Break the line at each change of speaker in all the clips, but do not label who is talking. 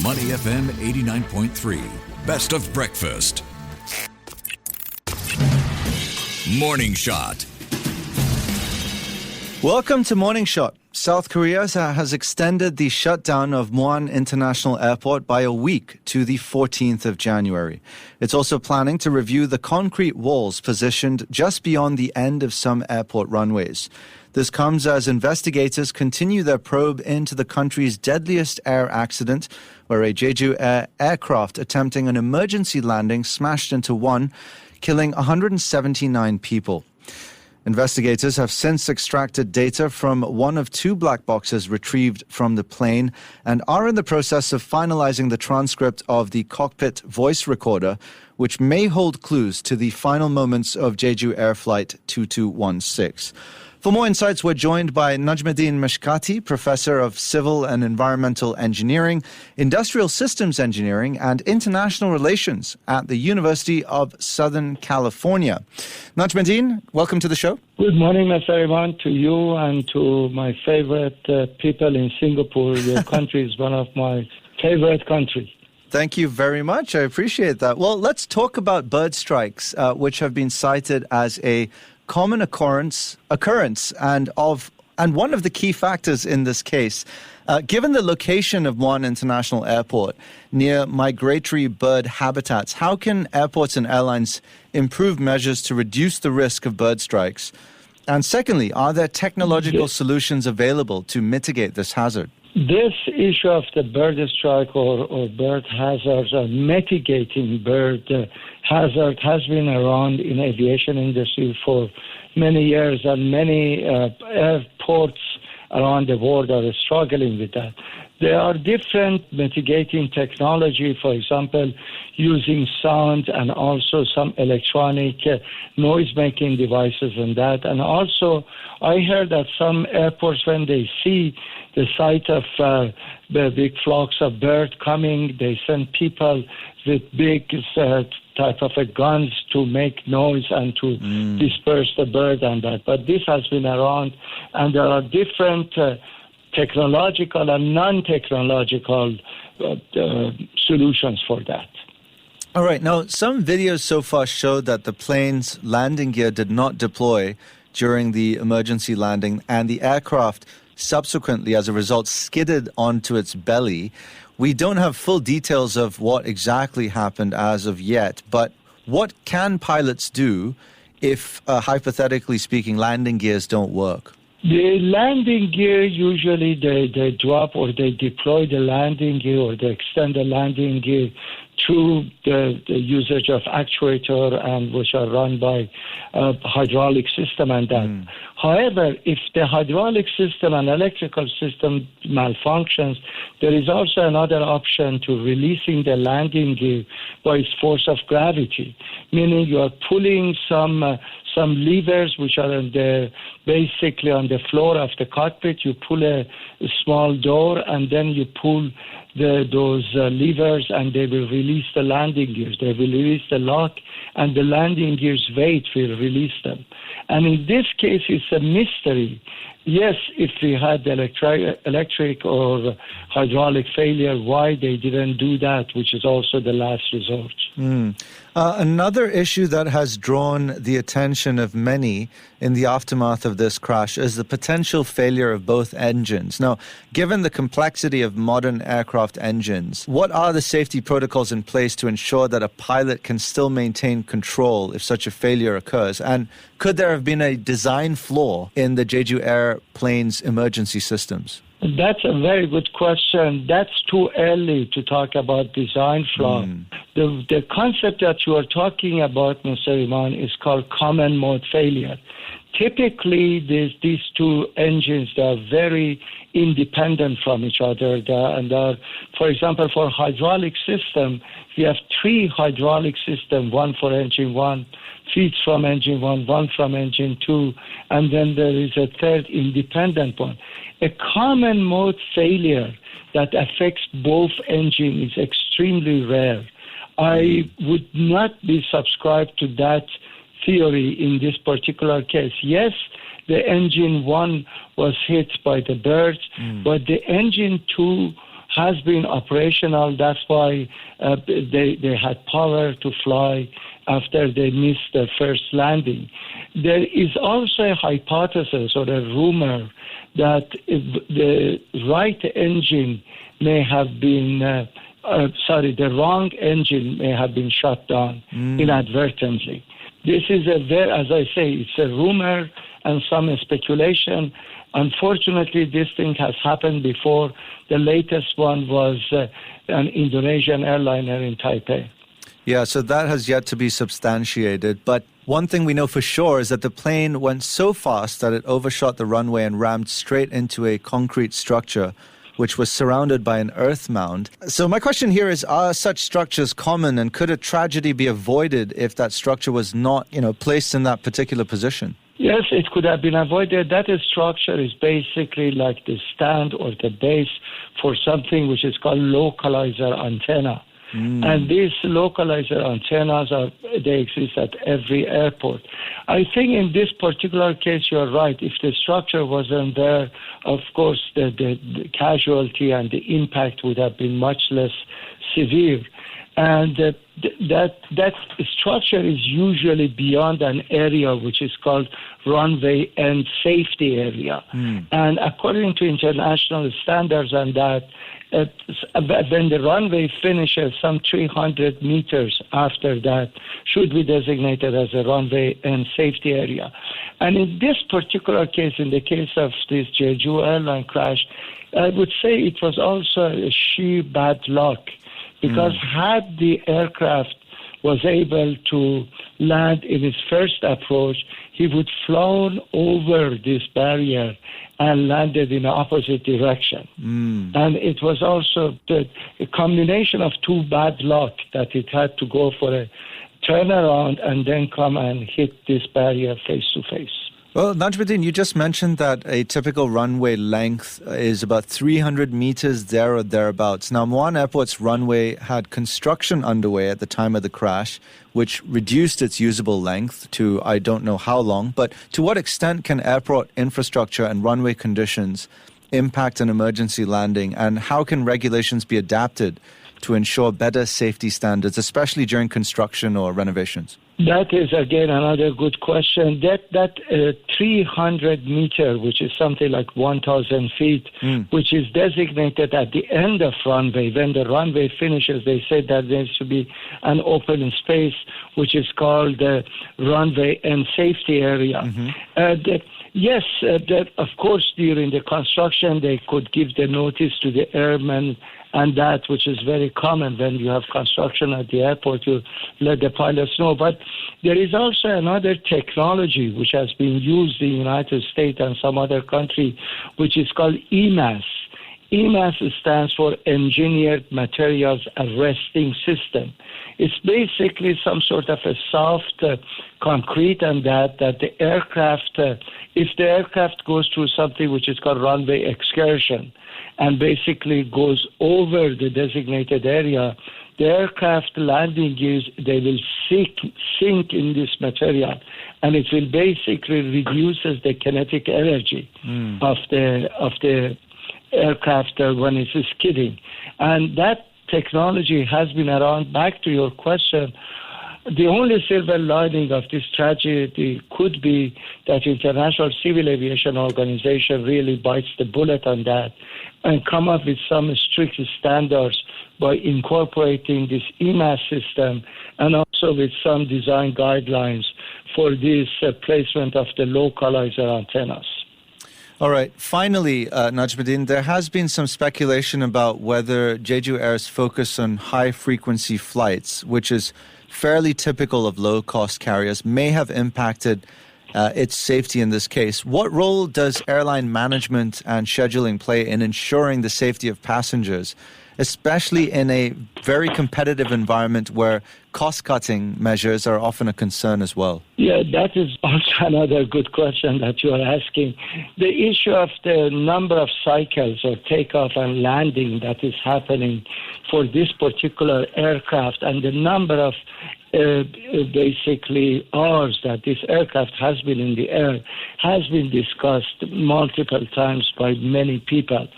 Money FM 89.3. Best of breakfast. Morning Shot.
Welcome to Morning Shot. South Korea has extended the shutdown of Muan International Airport by a week to the 14th of January. It's also planning to review the concrete walls positioned just beyond the end of some airport runways. This comes as investigators continue their probe into the country's deadliest air accident, where a Jeju Air aircraft attempting an emergency landing smashed into one, killing 179 people. Investigators have since extracted data from one of two black boxes retrieved from the plane and are in the process of finalising the transcript of the cockpit voice recorder, which may hold clues to the final moments of Jeju Air Flight 2216. For more insights, we're joined by Najmedin Meshkati, Professor of Civil and Environmental Engineering, Industrial Systems Engineering, and International Relations at the University of Southern California. Najmedin, welcome to the show.
Good morning, Mr. Ivan, to you and to my favorite people in Singapore. Your country is one of my favorite countries.
Thank you very much. I appreciate that. Well, let's talk about bird strikes, which have been cited as a common occurrence and one of the key factors in this case. Given the location of Muan International Airport near migratory bird habitats, how can airports and airlines improve measures to reduce the risk of bird strikes? And secondly, are there technological solutions available to mitigate this hazard?
This issue of the bird strike or bird hazards or mitigating bird hazard has been around in aviation industry for many years, and many airports around the world are struggling with that. There are different mitigating technology, for example, using sound and also some electronic noise-making devices and that. And also, I heard that some airports, when they see the sight of the big flocks of birds coming, they send people with big type of guns to make noise and to disperse the bird and that. But this has been around, and there are different technological and non-technological solutions for that.
All right. Now, some videos so far show that the plane's landing gear did not deploy during the emergency landing, and the aircraft subsequently, as a result, skidded onto its belly. We don't have full details of what exactly happened as of yet, but what can pilots do if, hypothetically speaking, landing gears don't work?
The landing gear, usually they drop or they deploy the landing gear or they extend the landing gear through the usage of actuator and which are run by hydraulic system and that. However, if the hydraulic system and electrical system malfunctions, there is also another option to releasing the landing gear by its force of gravity, meaning you are pulling some levers which are basically on the floor of the cockpit. You pull a small door and then you pull those levers and they will release the landing gears. They will release the lock and the landing gears' weight will release them. And in this case, it's a mystery. Yes, if we had electric or hydraulic failure, why they didn't do that, which is also the last resort.
Another issue that has drawn the attention of many in the aftermath of this crash is the potential failure of both engines. Now, given the complexity of modern aircraft engines, what are the safety protocols in place to ensure that a pilot can still maintain control if such a failure occurs? And could there have been a design flaw in the Jeju Air plane's emergency systems?
That's a very good question. That's too early to talk about design flaw. The concept that you are talking about, Mr. Iman, is called common mode failure. Typically, these two engines are very independent from each other. For example, for hydraulic system, we have three hydraulic systems, one for engine one, feeds from engine one from engine two, and then there is a third independent one. A common mode failure that affects both engines is extremely rare. I would not be subscribed to that theory in this particular case. Yes, the engine one was hit by the birds, but the engine two has been operational. That's why they had power to fly after they missed their first landing. There is also a hypothesis or a rumor that the right engine may have been, the wrong engine may have been shut down inadvertently. This is as I say, it's a rumor and some speculation. Unfortunately, this thing has happened before. The latest one was an Indonesian airliner in Taipei.
Yeah, so that has yet to be substantiated. But one thing we know for sure is that the plane went so fast that it overshot the runway and rammed straight into a concrete structure, which was surrounded by an earth mound. So my question here is, are such structures common, and could a tragedy be avoided if that structure was not, placed in that particular position?
Yes, it could have been avoided. That structure is basically like the stand or the base for something which is called localizer antenna. And these localizer antennas, they exist at every airport. I think in this particular case, you're right. If the structure wasn't there, of course, the casualty and the impact would have been much less severe. And that structure is usually beyond an area which is called runway end safety area. And according to international standards and that, when the runway finishes some 300 meters after that, should be designated as a runway end safety area. And in this particular case, in the case of this Jeju airline crash, I would say it was also a sheer bad luck. Because had the aircraft was able to land in its first approach, he would flown over this barrier and landed in the opposite direction. And it was also a combination of two bad luck that it had to go for a turnaround and then come and hit this barrier face to face.
Well, Najmedin, you just mentioned that a typical runway length is about 300 meters there or thereabouts. Now, Muan Airport's runway had construction underway at the time of the crash, which reduced its usable length to I don't know how long. But to what extent can airport infrastructure and runway conditions impact an emergency landing, and how can regulations be adapted to ensure better safety standards, especially during construction or renovations?
That is, again, another good question. That 300 meter, which is something like 1,000 feet, which is designated at the end of runway. When the runway finishes, they say that there should be an open space, which is called the runway and safety area. Yes, of course, during the construction, they could give the notice to the airmen, and that, which is very common when you have construction at the airport, you let the pilots know. But there is also another technology which has been used in the United States and some other country, which is called EMAS. EMAS stands for Engineered Materials Arresting System. It's basically some sort of a soft concrete, and that the aircraft, if the aircraft goes through something which is called runway excursion, and basically goes over the designated area, the aircraft landing gears, they will sink in this material, and it will basically reduces the kinetic energy of the aircraft when it's skidding. And that technology has been around. Back to your question, the only silver lining of this tragedy could be that International Civil Aviation Organization really bites the bullet on that and come up with some strict standards by incorporating this EMAS system, and also with some design guidelines for this placement of the localizer antennas.
All right. Finally, Najmedin, there has been some speculation about whether Jeju Air's focus on high-frequency flights, which is fairly typical of low-cost carriers, may have impacted its safety in this case. What role does airline management and scheduling play in ensuring the safety of passengers, especially in a very competitive environment where cost-cutting measures are often a concern as well?
Yeah, that is also another good question that you are asking. The issue of the number of cycles or takeoff and landing that is happening for this particular aircraft, and the number of basically hours that this aircraft has been in the air has been discussed multiple times by many people.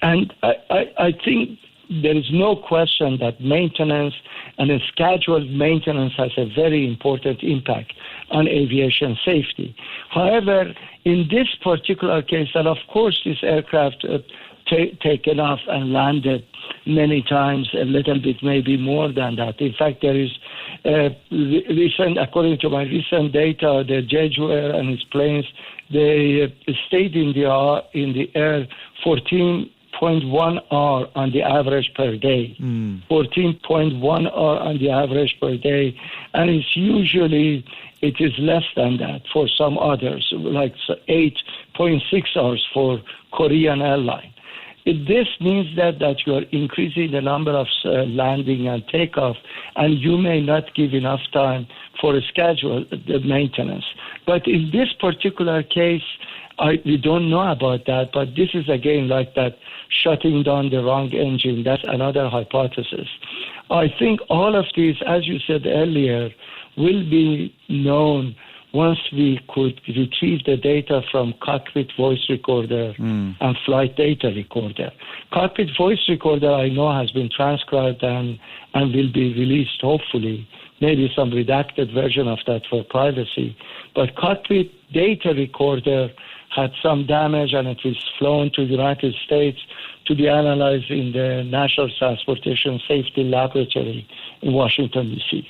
And I think there is no question that maintenance and a scheduled maintenance has a very important impact on aviation safety. However, in this particular case, and of course this aircraft taken off and landed many times, a little bit, maybe more than that. In fact, there is according to my recent data, the Jeju Air and its planes, they stayed in the air 14.1 hour on the average per day. 14.1 hour on the average per day, and it is less than that for some others, like 8.6 hours for Korean airline. This means that you are increasing the number of landing and takeoff, and you may not give enough time for a schedule, the maintenance. But in this particular case, we don't know about that, but this is again like that shutting down the wrong engine. That's another hypothesis. I think all of these, as you said earlier, will be known once we could retrieve the data from cockpit voice recorder and flight data recorder. Cockpit voice recorder, I know, has been transcribed and will be released, hopefully, maybe some redacted version of that for privacy. But cockpit data recorder had some damage, and it was flown to the United States to be analyzed in the National Transportation Safety Laboratory in Washington, D.C.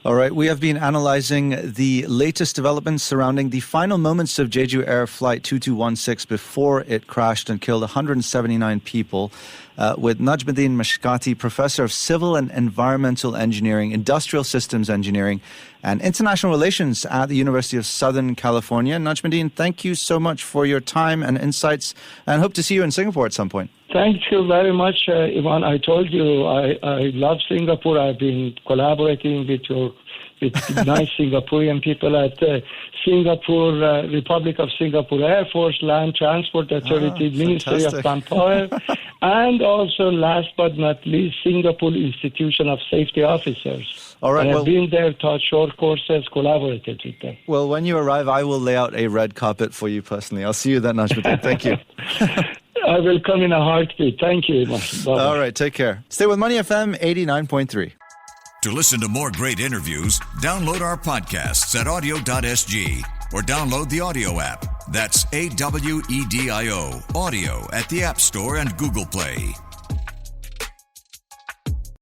All right, we have been analyzing the latest developments surrounding the final moments of Jeju Air Flight 2216 before it crashed and killed 179 people with Najmedin Meshkati, Professor of Civil and Environmental Engineering, Industrial Systems Engineering, and International Relations at the University of Southern California. Najmedin, thank you so much for your time and insights, and hope to see you in Singapore at some point.
Thank you very much, Ivan. I told you I love Singapore. I've been collaborating with nice Singaporean people at Singapore, Republic of Singapore Air Force, Land Transport Authority, Ministry of Manpower, and also, last but not least, Singapore Institution of Safety Officers.
All right,
I have been there, taught short courses, collaborated with them.
Well, when you arrive, I will lay out a red carpet for you personally. I'll see you then, Najmedin. Thank you.
I will come in a heartbeat. Thank you. Bye-bye.
All right, take care. Stay with Money FM 89.3.
To listen to more great interviews, download our podcasts at audio.sg or download the audio app. That's AWEDIO, audio at the App Store and Google Play.